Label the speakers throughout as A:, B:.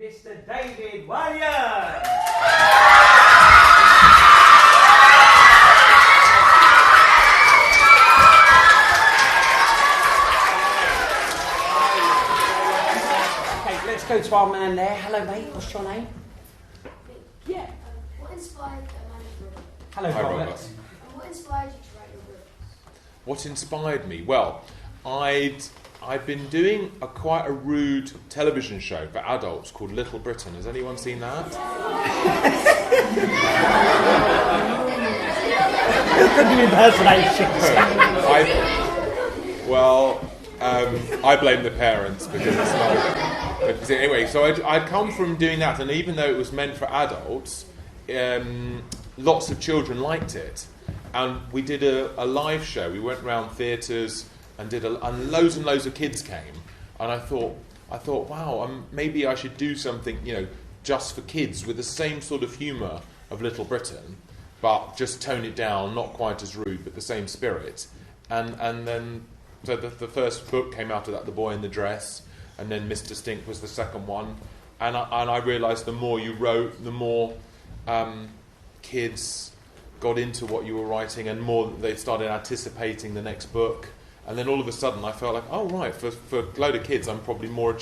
A: Mr. David Walliams. Okay, let's go to our man there. Hello, mate. What's your name? Yeah.
B: What inspired
A: Hello,
C: Hi,
A: Robert.
C: Robert.
B: What inspired you to write your book?
C: What inspired me? Well, I'd been doing quite a rude television show for adults called Little Britain. Has anyone seen that?
A: Good impersonation.
C: I blame the parents because it's not. But anyway, so I'd come from doing that, and even though it was meant for adults, lots of children liked it. And we did a live show. We went around theatres and and loads of kids came. And I thought, wow, maybe I should do something, just for kids with the same sort of humour of Little Britain, but just tone it down, not quite as rude, but the same spirit. And then, so the first book came out of that, The Boy in the Dress, and then Mr. Stink was the second one. And I realised the more you wrote, the more kids got into what you were writing, and more they started anticipating the next book. And then all of a sudden I felt like, oh right, for a load of kids I'm probably more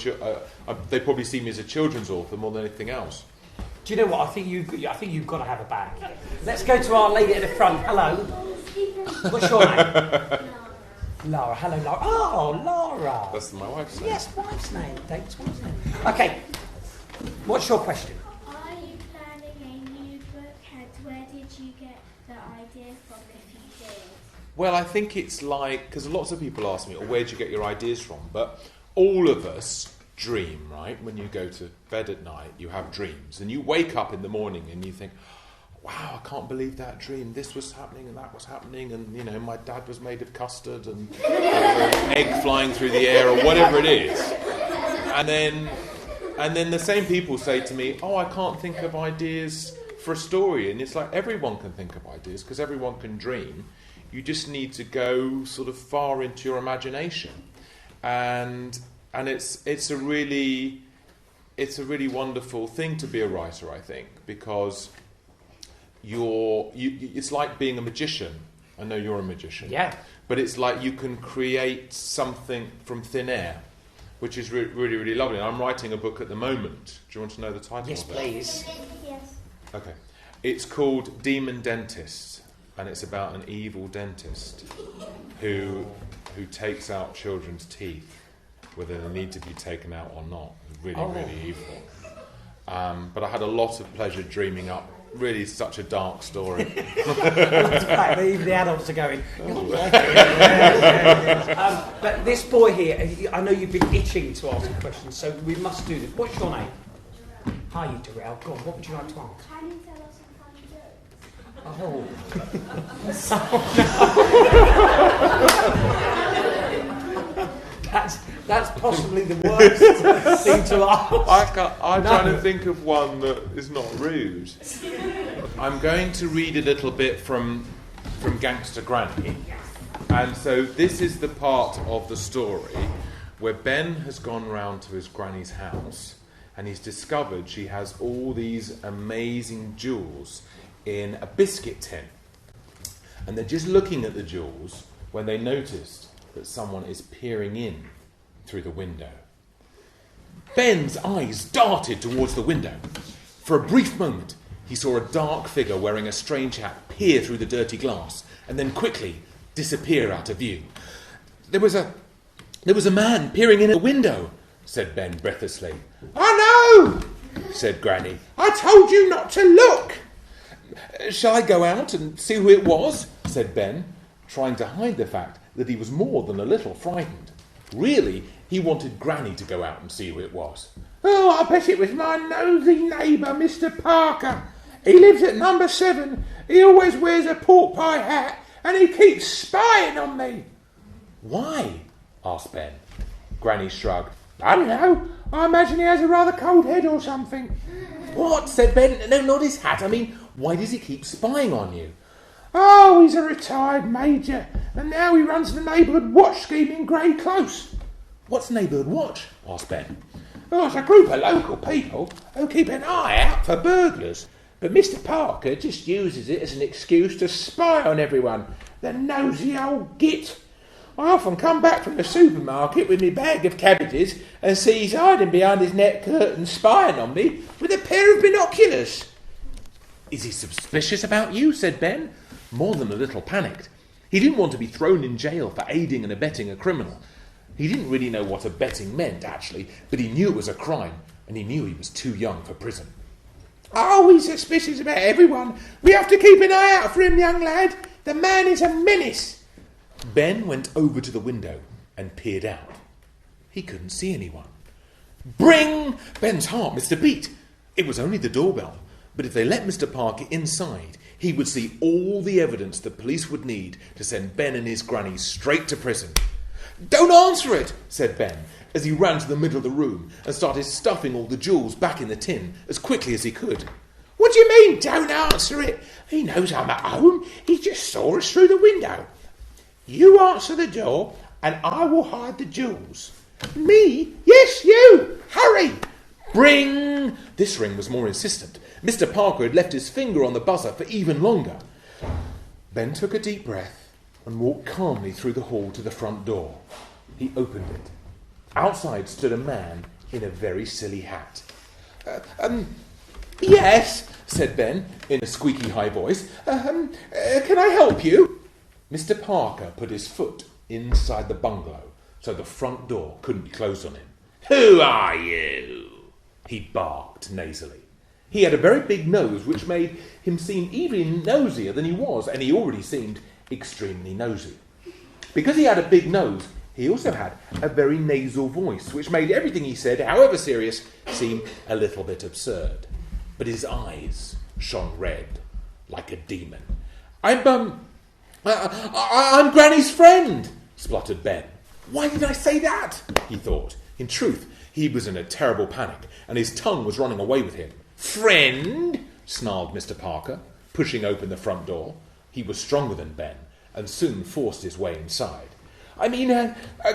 C: they probably see me as a children's author more than anything else.
A: Do you know what? I think you've got to have a bag. Let's go to our lady at the front. Hello. What's your name? Laura. Hello, Laura. Oh, Laura.
C: That's my wife's name.
A: Yes, wife's name. Date's wife's name. Okay. What's your question?
D: Are you planning a new book, and where did you get the idea from if you did?
C: Well, I think it's like, because lots of people ask me, where do you get your ideas from? But all of us dream, right? When you go to bed at night, you have dreams. And you wake up in the morning and you think, wow, I can't believe that dream. This was happening and that was happening. And, my dad was made of custard and there was an egg flying through the air or whatever it is. And then the same people say to me, oh, I can't think of ideas for a story. And it's like everyone can think of ideas because everyone can dream. You just need to go sort of far into your imagination, and it's a really wonderful thing to be a writer, I think, because it's like being a magician. I know you're a magician,
A: yeah,
C: but it's like you can create something from thin air, which is really, really lovely. And I'm writing a book at the moment. Do you want to know the title?
A: Yes,
C: of it?
A: please.
D: Yes.
C: Okay, it's called Demon Dentist. And it's about an evil dentist who takes out children's teeth, whether they need to be taken out or not. Really evil. But I had a lot of pleasure dreaming up really such a dark story.
A: That's the fact that even the adults are going. But this boy here, I know you've been itching to ask a question, so we must do this. What's your name? Hi, you Darrell. Go on, what would you like to ask?
D: Can you tell us some funny jokes?
A: Oh. That's possibly the worst thing to ask.
C: I'm trying to think of one that is not rude. I'm going to read a little bit from Gangster Granny. And so this is the part of the story where Ben has gone round to his granny's house and he's discovered she has all these amazing jewels in a biscuit tin. And they're just looking at the jewels when they noticed that someone is peering in through the window. Ben's eyes darted towards the window. For a brief moment, he saw a dark figure wearing a strange hat peer through the dirty glass and then quickly disappear out of view. There was a man peering in at the window, said Ben breathlessly. I know, said Granny. I told you not to look. Shall I go out and see who it was? Said Ben, trying to hide the fact that he was more than a little frightened. Really, he wanted Granny to go out and see who it was. Oh, I bet it was my nosy neighbour, Mr. Parker. He lives at number 7. He always wears a pork pie hat and he keeps spying on me. Why? Asked Ben. Granny shrugged. I don't know. I imagine he has a rather cold head or something. What? Said Ben. No, not his hat. I mean, why does he keep spying on you? Oh, he's a retired major, and now he runs the neighbourhood watch scheme in Grey Close. What's neighbourhood watch? Asked Ben.
E: There's a group of local people who keep an eye out for burglars. But Mr. Parker just uses it as an excuse to spy on everyone. The nosy old git. I often come back from the supermarket with my bag of cabbages and see he's hiding behind his net curtain spying on me with a pair of binoculars.
C: Is he suspicious about you? Said Ben, more than a little panicked. He didn't want to be thrown in jail for aiding and abetting a criminal. He didn't really know what abetting meant, actually, but he knew it was a crime, and he knew he was too young for prison.
E: Oh, he's suspicious about everyone. We have to keep an eye out for him, young lad. The man is a menace.
C: Ben went over to the window and peered out. He couldn't see anyone.
E: Bring!
C: Ben's heart missed a beat. It was only the doorbell, but if they let Mr. Parker inside, he would see all the evidence the police would need to send Ben and his granny straight to prison.
E: Don't answer it,
C: said Ben, as he ran to the middle of the room and started stuffing all the jewels back in the tin as quickly as he could.
E: What do you mean, don't answer it? He knows I'm at home. He just saw us through the window. You answer the door and I will hide the jewels. Me? Yes, you. Hurry.
C: Bring! This ring was more insistent. Mr. Parker had left his finger on the buzzer for even longer. Ben took a deep breath and walked calmly through the hall to the front door. He opened it. Outside stood a man in a very silly hat.
E: Yes,
C: said Ben in a squeaky high voice. Can I help you? Mr. Parker put his foot inside the bungalow so the front door couldn't be closed on him.
E: Who are you?
C: He barked nasally. He had a very big nose, which made him seem even nosier than he was, and he already seemed extremely nosy. Because he had a big nose, he also had a very nasal voice, which made everything he said, however serious, seem a little bit absurd. But his eyes shone red, like a demon. I'm Granny's friend, spluttered Ben. Why did I say that? He thought. In truth, he was in a terrible panic, and his tongue was running away with him.
E: Friend?
C: Snarled Mr. Parker, pushing open the front door. He was stronger than Ben, and soon forced his way inside.
E: I mean,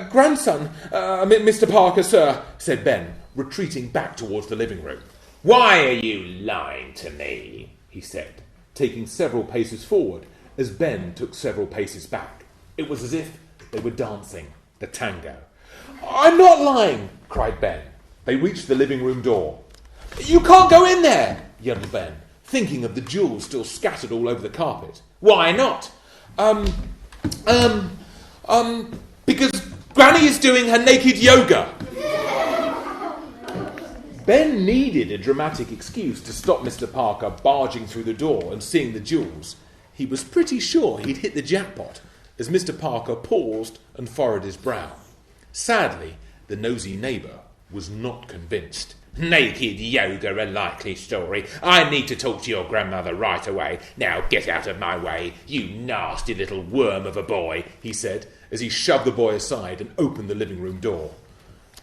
E: grandson, Mr. Parker, sir,
C: said Ben, retreating back towards the living room.
E: Why are you lying to me?
C: He said, taking several paces forward as Ben took several paces back. It was as if they were dancing the tango.
E: I'm not lying, cried Ben.
C: They reached the living room door.
E: You can't go in there,
C: yelled Ben, thinking of the jewels still scattered all over the carpet.
E: Why not? Because Granny is doing her naked yoga.
C: Ben needed a dramatic excuse to stop Mr. Parker barging through the door and seeing the jewels. He was pretty sure he'd hit the jackpot as Mr. Parker paused and furrowed his brow. Sadly, the nosy neighbour was not convinced.
E: Naked yoga, a likely story. I need to talk to your grandmother right away. Now get out of my way, you nasty little worm of a boy,
C: he said as he shoved the boy aside and opened the living room door.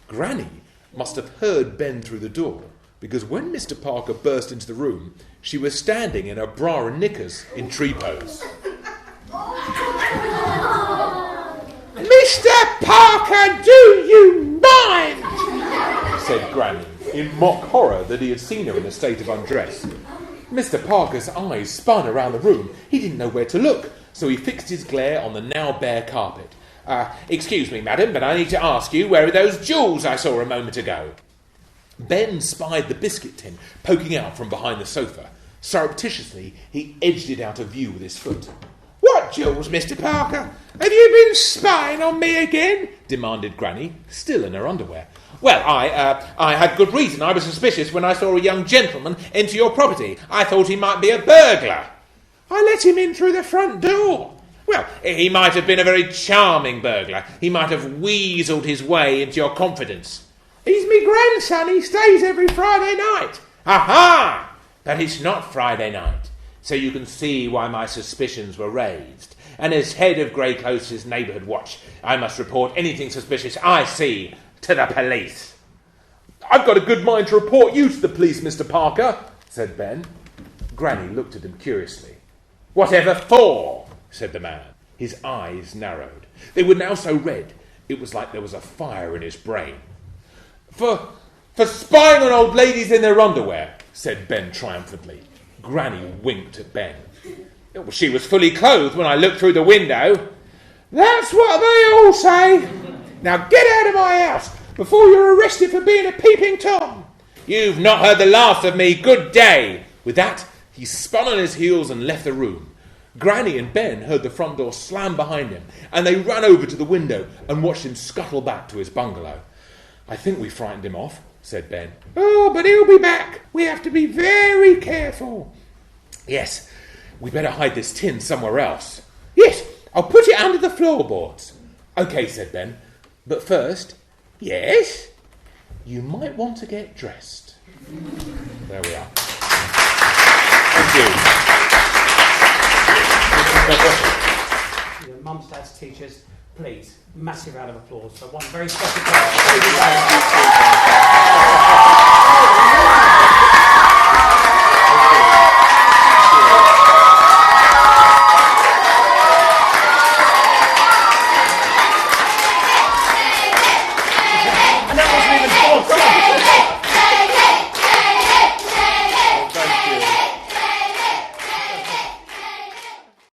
C: Granny must have heard Ben through the door, because when Mr. Parker burst into the room, she was standing in her bra and knickers in tree pose.
E: Mr. Parker, do you mind?
C: said Granny, in mock horror that he had seen her in a state of undress. Mr. Parker's eyes spun around the room. He didn't know where to look, so he fixed his glare on the now bare carpet.
E: Excuse me, madam, but I need to ask you, where are those jewels I saw a moment ago?
C: Ben spied the biscuit tin poking out from behind the sofa. Surreptitiously, he edged it out of view with his foot.
E: What jewels, Mr. Parker? Have you been spying on me again? Demanded Granny, still in her underwear. Well, I had good reason. I was suspicious when I saw a young gentleman enter your property. I thought he might be a burglar. I let him in through the front door. Well, he might have been a very charming burglar. He might have weaseled his way into your confidence. He's me grandson. He stays every Friday night. Aha! But it's not Friday night. So you can see why my suspicions were raised. And as head of Grey Close's neighbourhood watch, I must report anything suspicious I see to the police.
C: I've got a good mind to report you to the police, Mr. Parker, said Ben. Granny looked at him curiously.
E: Whatever for? Said the man. His eyes narrowed. They were now so red, it was like there was a fire in his brain.
C: For
E: For spying on old ladies in their underwear, said Ben triumphantly. Granny winked at Ben. Well, she was fully clothed when I looked through the window. That's what they all say. Now get out of my house before you're arrested for being a peeping Tom. You've not heard the last of me. Good day. With that, he spun on his heels and left the room. Granny and Ben heard the front door slam behind him, and they ran over to the window and watched him scuttle back to his bungalow. I think we frightened him off, said Ben. Oh, but he'll be back. We have to be very careful. Yes, we'd better hide this tin somewhere else. Yes, I'll put it under the floorboards. OK, said Ben. But first, yes, you might want to get dressed. There we are. Thank you.
A: Mums, dads, teachers, please, massive round of applause for one very special person.